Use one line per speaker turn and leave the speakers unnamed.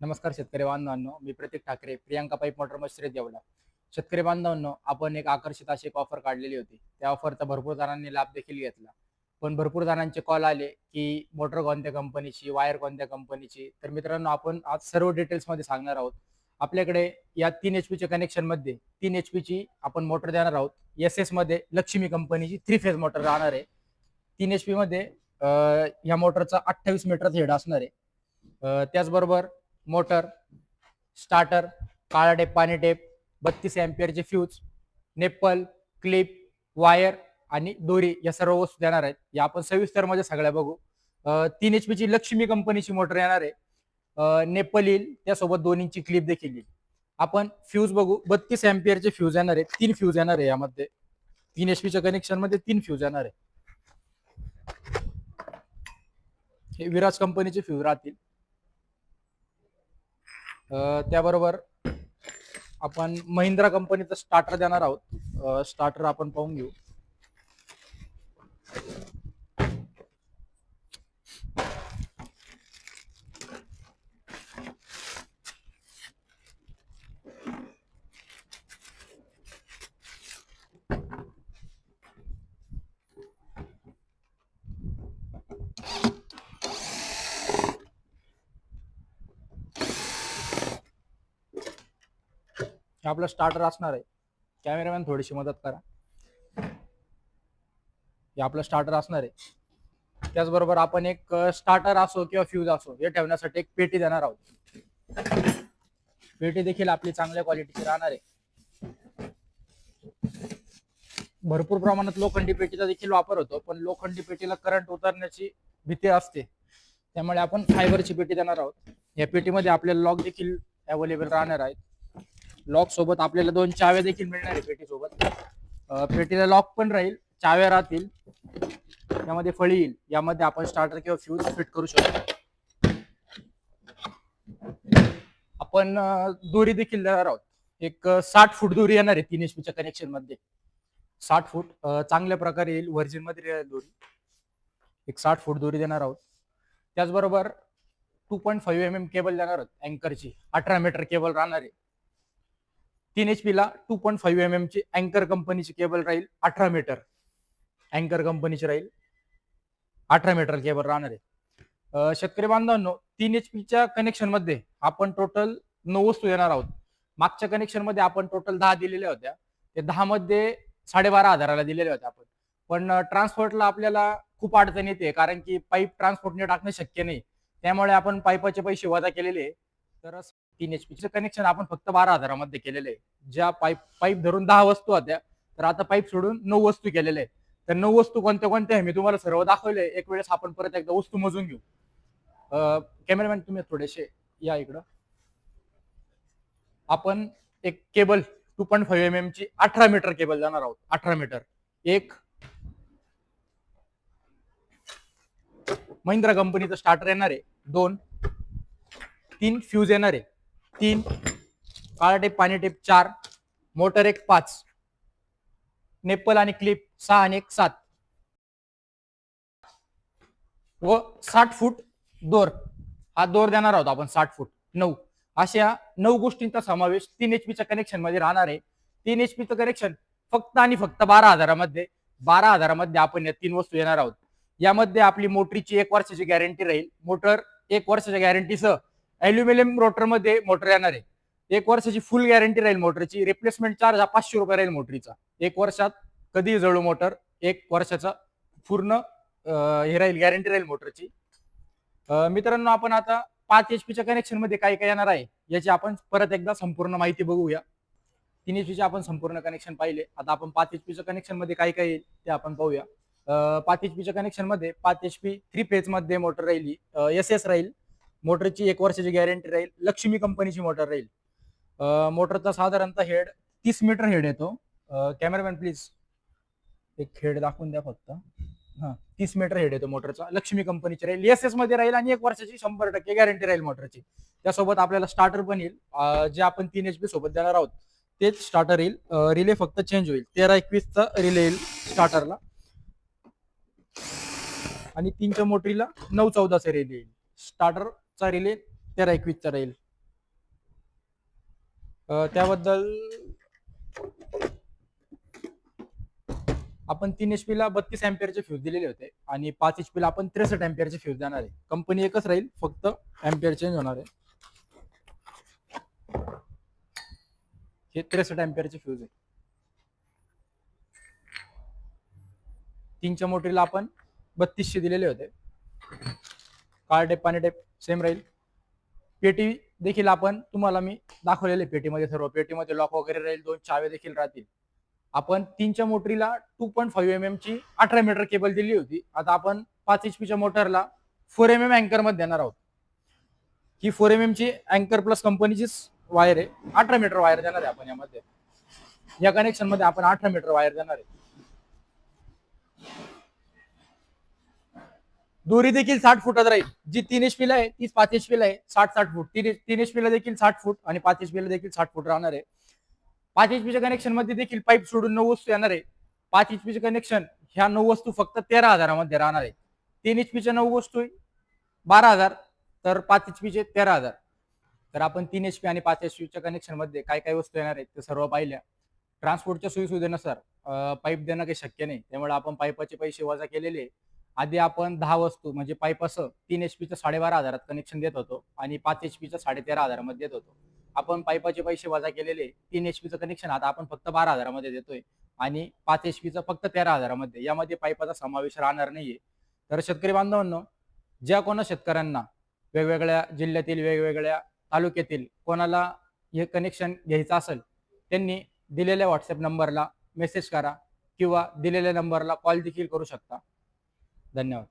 नमस्कार शेतकरी बांधवांनो, मी प्रतीक ठाकरे, प्रियांका पाईप मोटर मशीनरीत येवला. शेतकरी बांधवांनो, आपण एक आकर्षित अशी एक ऑफर काढलेली होती. त्या ऑफरचा भरपूर जणांनी लाभ देखील घेतला. पण भरपूर जणांचे कॉल आले, की मोटर कोणत्या कंपनीची, वायर कोणत्या कंपनीची. तर मित्रांनो, आपण आज सर्व डिटेल्समध्ये सांगणार आहोत. आपल्याकडे या 3 एचपीच्या कनेक्शनमध्ये 3 एचपीची आपण मोटर देणार आहोत. एस-एसमध्ये लक्ष्मी कंपनीची 3 फेज मोटर राहणार आहे. 3 एचपीमध्ये या मोटरचा 28 मीटरचा हेड असणार आहे. त्याचबरोबर मोटर, स्टार्टर, काळा टेप, पाणी टेप, 32 एम्पियरचे फ्यूज, नेपल, क्लिप, वायर आणि दोरी या सर्व वस्तू देणार आहेत. या आपण सविस्तर मध्ये सगळ्या बघू. 3 एचपीची लक्ष्मी कंपनीची मोटर येणार आहे. नेपल येईल, त्यासोबत 2 इंची क्लिप देखील येईल. आपण फ्यूज बघू. 32 एम्पियरचे फ्यूज येणार आहेत. 3 फ्यूज येणार आहे यामध्ये. 3 एचपीच्या कनेक्शन मध्ये 3 फ्यूज येणार आहे. हे विराज कंपनीचे फ्यूज राहतील. त्याबरोबर आपण महिंद्रा कंपनीचा स्टार्टर देणार आहोत. स्टार्टर आपण पाहून घेऊ. हे आपलं स्टार्टर असणार आहे. कॅमेरामॅन थोडीशी मदत करा. हे आपलं स्टार्टर असणार आहे. त्याचबरोबर आपण एक स्टार्टर असो किंवा फ्यूज असो हे ठेवण्यासाठी एक पेटी देणार आहोत. पेटी देखील आपली चांगल्या क्वालिटीची राहणार आहे. भरपूर प्रमाणात लोखंडी पेटीचा देखील वापर होतो, पण लोखंडी पेटीला करंट उतरण्याची भीती असते. त्यामुळे आपण फायबरची पेटी देणार आहोत. या पेटीमध्ये आपल्याला लॉक देखील अवेलेबल राहणार आहेत. लॉक सोबत आपल्याला 2 चाव्या देखील मिळणार आहे पेटी सोबत. पेटीला लॉक पण राहील, चाव्या राहतील. यामध्ये फळी येईल. यामध्ये आपण स्टार्टर किंवा फ्यूज फिट करू शकतो. आपण दोरी देखील देणार आहोत. एक 60 फूट दोरी येणार आहे 3 एचपीच्या कनेक्शन मध्ये. 60 फूट चांगल्या प्रकारे येईल. व्हर्जिन मध्ये दोरी. एक 60 फूट दोरी देणार आहोत. त्याचबरोबर 2.5 mm केबल देणार आहोत. अँकरची 18 मीटर केबल राहणार आहे. 3 HP ला 2.5 mm ची अँकर कंपनीची केबल राहील. 18 मीटर अँकर कंपनीची राहील. 18 मीटर केबल राहणार आहे. शेतकरी बांधवांनो, 3 एचपीच्या कनेक्शन मध्ये आपण टोटल 9 वस्तू देणार आहोत. मागच्या कनेक्शन मध्ये आपण टोटल 10 दिलेल्या होत्या. ते 10 मध्ये 12,500ला दिलेल्या होत्या आपण. पण ट्रान्सपोर्टला आपल्याला खूप अडचण येते, कारण की पाईप ट्रान्सपोर्टने टाकणं शक्य नाही. त्यामुळे आपण पाईपाचे पैसे वजा केलेले. तर 3 एचपीचं कनेक्शन आपण फक्त 12,000मध्ये केलेले आहे. ज्या पाईप धरून 10 वस्तू होत्या, तर आता पाईप सोडून 9 वस्तू केलेल्या आहेत. तर 9 वस्तू कोणत्या कोणत्या आहे मी तुम्हाला सर्व दाखवले. एक वेळेस आपण परत एकदा वस्तू मोजून घेऊ. कॅमेरामॅन तुम्ही थोडेसे या इकडं. आपण एक केबल 2.5 mm ची 18 मीटर केबल जाणार आहोत. 18 मीटर. एक महिंद्रा कंपनीचं स्टार्टर येणार आहे. 2 3 फ्यूज येणार आहे. 3 काळा टेप, पाणी टेप 4, मोटर एक 5, नेपल आणि क्लिप 6 आणि 1 7 व 60 फूट दोर. हा दोर देणार आहोत आपण 60 फूट. 9 अशा 9 गोष्टींचा समावेश 3 एचपीच्या कनेक्शन मध्ये राहणार आहे. 3 एचपीचं कनेक्शन फक्त आणि फक्त 12,000मध्ये आपण या 3 वस्तू येणार आहोत. यामध्ये आपली मोटरीची 1 वर्षाची गॅरंटी राहील. मोटर 1 वर्षाच्या गॅरंटीसह अॅल्युमिनियम रोटर मध्ये मोटर येणार आहे. 1 वर्षाची फुल गॅरंटी राहील मोटरची. रिप्लेसमेंट चार्ज हा 500 रुपये राहील मोटरीचा. 1 वर्षात कधीही जळू मोटर. 1 वर्षाचा पूर्ण हे राहील, गॅरंटी राहील मोटरची. मित्रांनो, आपण आता 5 एचपीच्या कनेक्शन मध्ये काय काय येणार आहे याची आपण परत एकदा संपूर्ण माहिती बघूया. 3 एचपीचे आपण संपूर्ण कनेक्शन पाहिले. आता आपण 5 एचपीच्या कनेक्शन मध्ये काय काय येईल ते आपण पाहूया. 5 एचपीच्या कनेक्शन मध्ये 5 एचपी 3 फेज मध्ये मोटर राहील. एस राहील. मोटरची 1 वर्षाची गॅरंटी राहील. लक्ष्मी कंपनीची मोटर राहील. मोटरचा साधारणतः हेड 30 मीटर हेड येतो. कॅमेरामॅन प्लीज एक हेड दाखवून द्या फक्त. 30 मीटर हेड येतो मोटरचा. लक्ष्मी कंपनीची राहील. एस मध्ये राहील आणि 1 वर्षाची 100% गॅरंटी राहील मोटरची. त्यासोबत आपल्याला स्टार्टर पण येईल. जे आपण 3 एचपी सोबत देणार आहोत तेच स्टार्टर येईल. रिले फक्त चेंज होईल. 13-21 रिले येईल स्टार्टरला आणि 3च्या मोटरीला 9-14 रिले येईल. स्टार्टरचा रिले 13-21 राहील. त्याबद्दल आपण 3 HP ला 32 अँपिअरचे फ्यूज दिलेले होते आणि 5 HP ला आपण 63 अँपिअरचे फ्यूज देणार आहे. कंपनी एकच राहील, फक्त अँपिअर चेंज होणार आहे. हे 63 अँपिअरचे फ्यूज आहे. 3च्या मोटरीला आपण 3200 दिलेले होते. काळ टेप पाणी टेप सेम राहील. पेटी देखील आपण तुम्हाला मी दाखवलेले पेटीमध्ये सर्व पेटीमध्ये लॉक वगैरे राहील, 2 चावे देखील राहतील. आपण 3च्या मोटरीला 2.5 mm ची 18 मीटर केबल दिली होती. आता आपण 5 HP च्या मोटरला 4 mm अँकर मध्ये देणार आहोत. ही 4 mm ची अँकर प्लस कंपनीचीच वायर आहे. 18 मीटर वायर देणार आहे आपण यामध्ये. या कनेक्शन मध्ये आपण 18 मीटर वायर देणार आहे. दोरी देखील 60 फुटात राहील. जी 3 HP ला आहे तीच 5 HP ला आहे. 60 फूट. 3 HP ला देखील 60 फूट आणि 5 HP ला देखील 60 फूट राहणार आहे. 5 HP च्या कनेक्शन मध्ये देखील पाईप सोडून 9 वस्तू येणार आहे. 5 HP चे कनेक्शन ह्या 9 वस्तू फक्त 13,000 मध्ये राहणार आहे. 3 HP च्या 9 वस्तू 12,000 तर 5 HP चे 13,000. तर आपण 3 HP आणि 5 HP च्या कनेक्शन मध्ये काय काय वस्तू येणार आहेत ते सर्व पाहिल्या. ट्रान्सपोर्टच्या सोयीसुविधेनुसार पाईप देणं काही शक्य नाही, त्यामुळे आपण पाईपाचे पैसे वजा केलेले. आधी आपण 10 वस्तू म्हणजे पाईप असं 3 HP चं 12,500 कनेक्शन देत होतो आणि 5 HP चं 13,500 मध्ये देत होतो. आपण पाईपाचे पैसे वजा केलेले. 3 HP चं कनेक्शन आता आपण फक्त 12,000 मध्ये देतोय आणि 5 HP चं फक्त 13,000 मध्ये. यामध्ये पाईपाचा समावेश राहणार नाहीये. तर शेतकरी बांधवांनो, ज्या कोणा शेतकऱ्यांना वेगवेगळ्या जिल्ह्यातील वेगवेगळ्या तालुक्यातील कोणाला हे कनेक्शन घ्यायचं असेल, त्यांनी दिलेल्या व्हॉट्सअप नंबरला मेसेज करा किंवा दिलेल्या नंबरला कॉल देखील करू शकता. धन्यवाद.